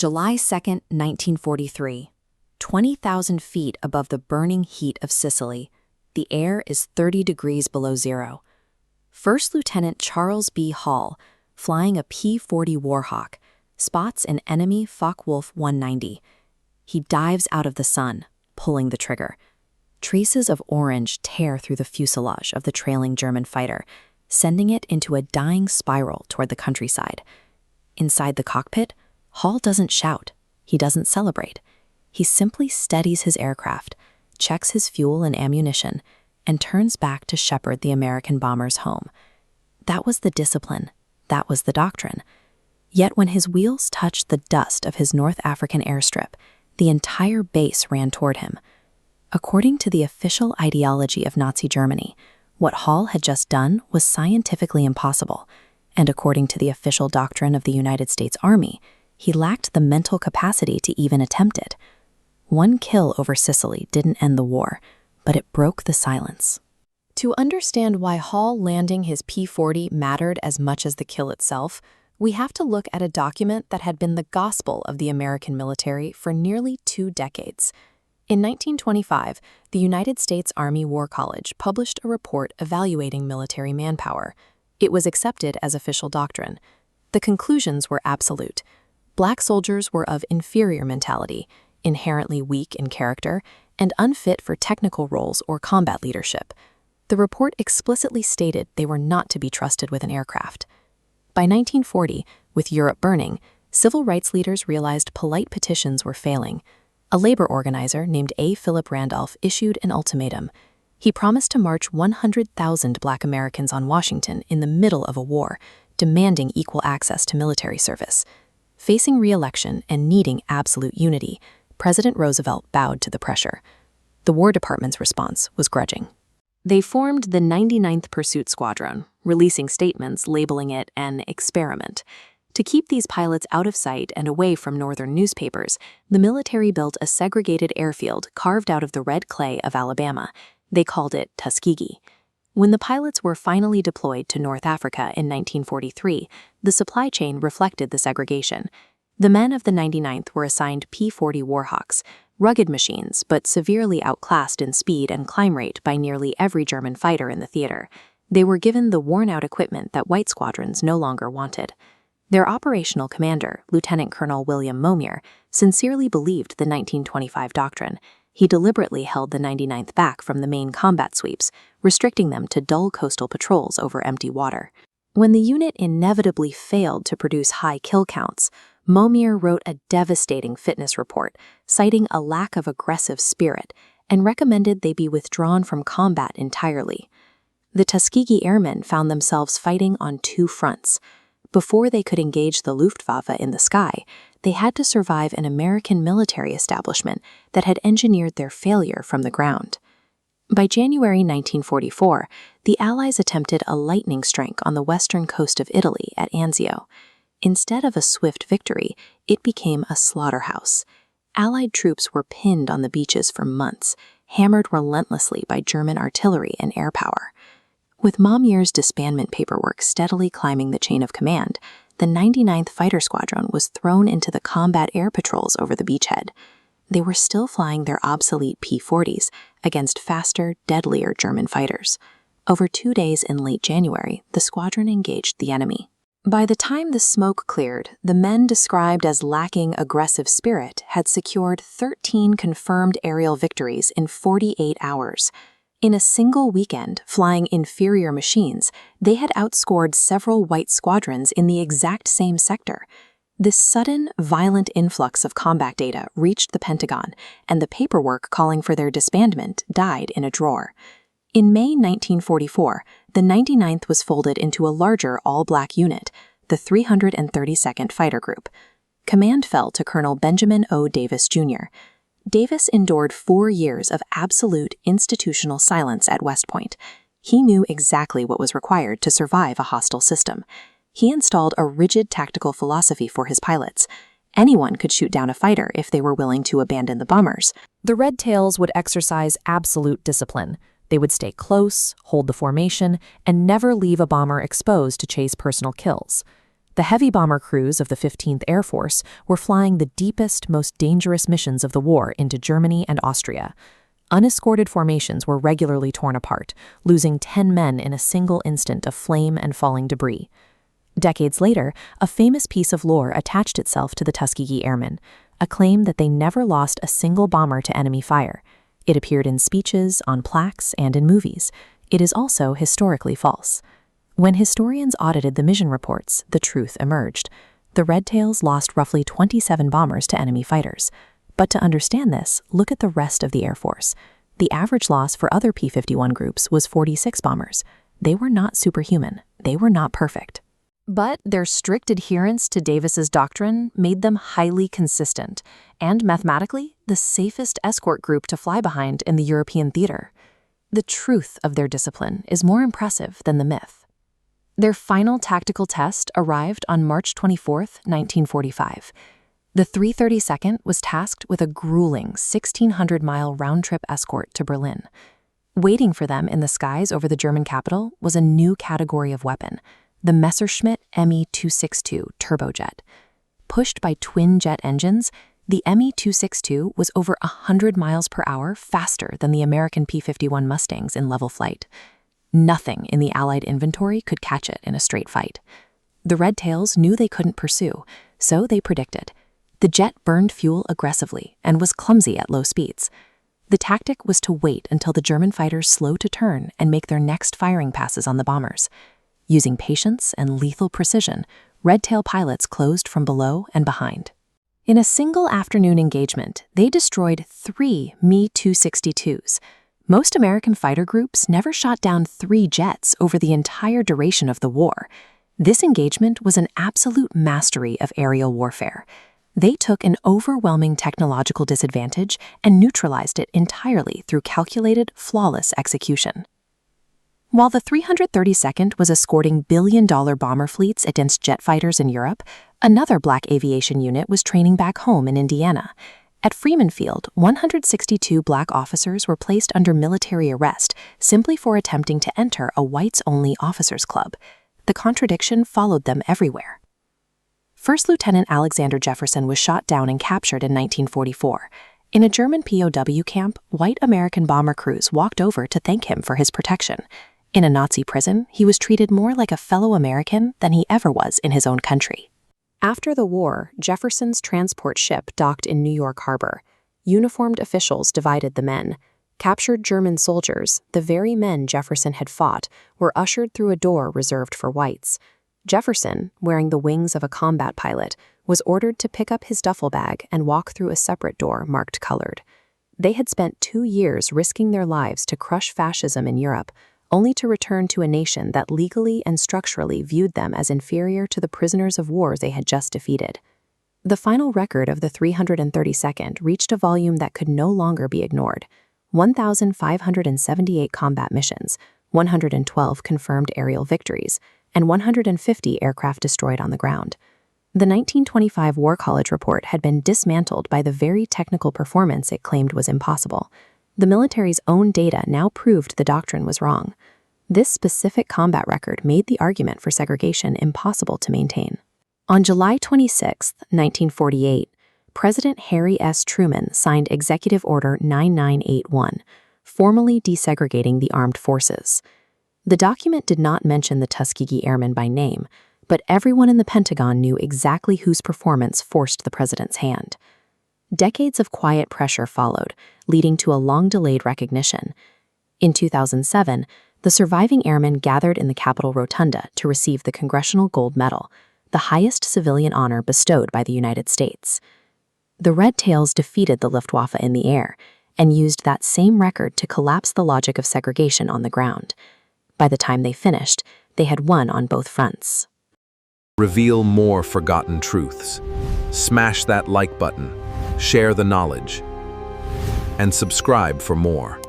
July 2, 1943. 20,000 feet above the burning heat of Sicily, the air is 30 degrees below zero. First Lieutenant Charles B. Hall, flying a P-40 Warhawk, spots an enemy Focke-Wulf 190. He dives out of the sun, pulling the trigger. Traces of orange tear through the fuselage of the trailing German fighter, sending it into a dying spiral toward the countryside. Inside the cockpit, Hall doesn't shout. He doesn't celebrate. He simply steadies his aircraft, checks his fuel and ammunition, and turns back to shepherd the American bombers home. That was the discipline. That was the doctrine. Yet when his wheels touched the dust of his North African airstrip, the entire base ran toward him. According to the official ideology of Nazi Germany, what Hall had just done was scientifically impossible, and according to the official doctrine of the United States Army, he lacked the mental capacity to even attempt it. One kill over Sicily didn't end the war, but it broke the silence. To understand why Hall landing his P-40 mattered as much as the kill itself, we have to look at a document that had been the gospel of the American military for nearly 2 decades. In 1925, the United States Army War College published a report evaluating military manpower. It was accepted as official doctrine. The conclusions were absolute. Black soldiers were of inferior mentality, inherently weak in character, and unfit for technical roles or combat leadership. The report explicitly stated they were not to be trusted with an aircraft. By 1940, with Europe burning, civil rights leaders realized polite petitions were failing. A labor organizer named A. Philip Randolph issued an ultimatum. He promised to march 100,000 Black Americans on Washington in the middle of a war, demanding equal access to military service. Facing re-election and needing absolute unity, President Roosevelt bowed to the pressure. The War Department's response was grudging. They formed the 99th Pursuit Squadron, releasing statements labeling it an experiment. To keep these pilots out of sight and away from northern newspapers, the military built a segregated airfield carved out of the red clay of Alabama. They called it Tuskegee. When the pilots were finally deployed to North Africa in 1943, the supply chain reflected the segregation. The men of the 99th were assigned P-40 Warhawks, rugged machines but severely outclassed in speed and climb rate by nearly every German fighter in the theater. They were given the worn-out equipment that white squadrons no longer wanted. Their operational commander, Lieutenant Colonel William Momier, sincerely believed the 1925 doctrine. He deliberately held the 99th back from the main combat sweeps, restricting them to dull coastal patrols over empty water. When the unit inevitably failed to produce high kill counts, Momier wrote a devastating fitness report, citing a lack of aggressive spirit, and recommended they be withdrawn from combat entirely. The Tuskegee Airmen found themselves fighting on 2 fronts. Before they could engage the Luftwaffe in the sky, they had to survive an American military establishment that had engineered their failure from the ground. By January 1944, the Allies attempted a lightning strike on the western coast of Italy at Anzio. Instead of a swift victory, it became a slaughterhouse. Allied troops were pinned on the beaches for months, hammered relentlessly by German artillery and air power. With Momier's disbandment paperwork steadily climbing the chain of command, the 99th Fighter Squadron was thrown into the combat air patrols over the beachhead. They were still flying their obsolete P-40s against faster, deadlier German fighters. Over 2 days in late January, the squadron engaged the enemy. By the time the smoke cleared, the men described as lacking aggressive spirit had secured 13 confirmed aerial victories in 48 hours. In a single weekend, flying inferior machines, they had outscored several white squadrons in the exact same sector. This sudden, violent influx of combat data reached the Pentagon, and the paperwork calling for their disbandment died in a drawer. In May 1944, the 99th was folded into a larger all-black unit, the 332nd Fighter Group. Command fell to Colonel Benjamin O. Davis, Jr. Davis endured 4 years of absolute institutional silence at West Point. He knew exactly what was required to survive a hostile system. He installed a rigid tactical philosophy for his pilots. Anyone could shoot down a fighter if they were willing to abandon the bombers. The Red Tails would exercise absolute discipline. They would stay close, hold the formation, and never leave a bomber exposed to chase personal kills. The heavy bomber crews of the 15th Air Force were flying the deepest, most dangerous missions of the war into Germany and Austria. Unescorted formations were regularly torn apart, losing 10 men in a single instant of flame and falling debris. Decades later, a famous piece of lore attached itself to the Tuskegee Airmen, a claim that they never lost a single bomber to enemy fire. It appeared in speeches, on plaques, and in movies. It is also historically false. When historians audited the mission reports, the truth emerged. The Red Tails lost roughly 27 bombers to enemy fighters. But to understand this, look at the rest of the Air Force. The average loss for other P-51 groups was 46 bombers. They were not superhuman. They were not perfect. But their strict adherence to Davis's doctrine made them highly consistent, and mathematically, the safest escort group to fly behind in the European theater. The truth of their discipline is more impressive than the myth. Their final tactical test arrived on March 24, 1945. The 332nd was tasked with a grueling 1,600-mile round-trip escort to Berlin. Waiting for them in the skies over the German capital was a new category of weapon, the Messerschmitt Me-262 turbojet. Pushed by twin-jet engines, the Me-262 was over 100 miles per hour faster than the American P-51 Mustangs in level flight. Nothing in the Allied inventory could catch it in a straight fight. The Red Tails knew they couldn't pursue, so they predicted. The jet burned fuel aggressively and was clumsy at low speeds. The tactic was to wait until the German fighters slowed to turn and make their next firing passes on the bombers. Using patience and lethal precision, Red Tail pilots closed from below and behind. In a single afternoon engagement, they destroyed 3 Me-262s. Most American fighter groups never shot down 3 jets over the entire duration of the war. This engagement was an absolute mastery of aerial warfare. They took an overwhelming technological disadvantage and neutralized it entirely through calculated, flawless execution. While the 332nd was escorting billion-dollar bomber fleets against jet fighters in Europe, another black aviation unit was training back home in Indiana. At Freeman Field, 162 black officers were placed under military arrest simply for attempting to enter a whites-only officers' club. The contradiction followed them everywhere. First Lieutenant Alexander Jefferson was shot down and captured in 1944. In a German POW camp, white American bomber crews walked over to thank him for his protection. In a Nazi prison, he was treated more like a fellow American than he ever was in his own country. After the war, Jefferson's transport ship docked in New York Harbor. Uniformed officials divided the men. Captured German soldiers, the very men Jefferson had fought, were ushered through a door reserved for whites. Jefferson, wearing the wings of a combat pilot, was ordered to pick up his duffel bag and walk through a separate door marked colored. They had spent 2 years risking their lives to crush fascism in Europe, only to return to a nation that legally and structurally viewed them as inferior to the prisoners of war they had just defeated. The final record of the 332nd reached a volume that could no longer be ignored: 1,578 combat missions, 112 confirmed aerial victories, and 150 aircraft destroyed on the ground. The 1925 War College report had been dismantled by the very technical performance it claimed was impossible. The military's own data now proved the doctrine was wrong. This specific combat record made the argument for segregation impossible to maintain. On July 26, 1948, President Harry S. Truman signed Executive Order 9981, formally desegregating the armed forces. The document did not mention the Tuskegee Airmen by name, but everyone in the Pentagon knew exactly whose performance forced the president's hand. Decades of quiet pressure followed, leading to a long-delayed recognition. In 2007, the surviving airmen gathered in the Capitol Rotunda to receive the Congressional Gold Medal, the highest civilian honor bestowed by the United States. The Red Tails defeated the Luftwaffe in the air and used that same record to collapse the logic of segregation on the ground. By the time they finished, they had won on both fronts. Reveal more forgotten truths. Smash that like button, share the knowledge, and subscribe for more.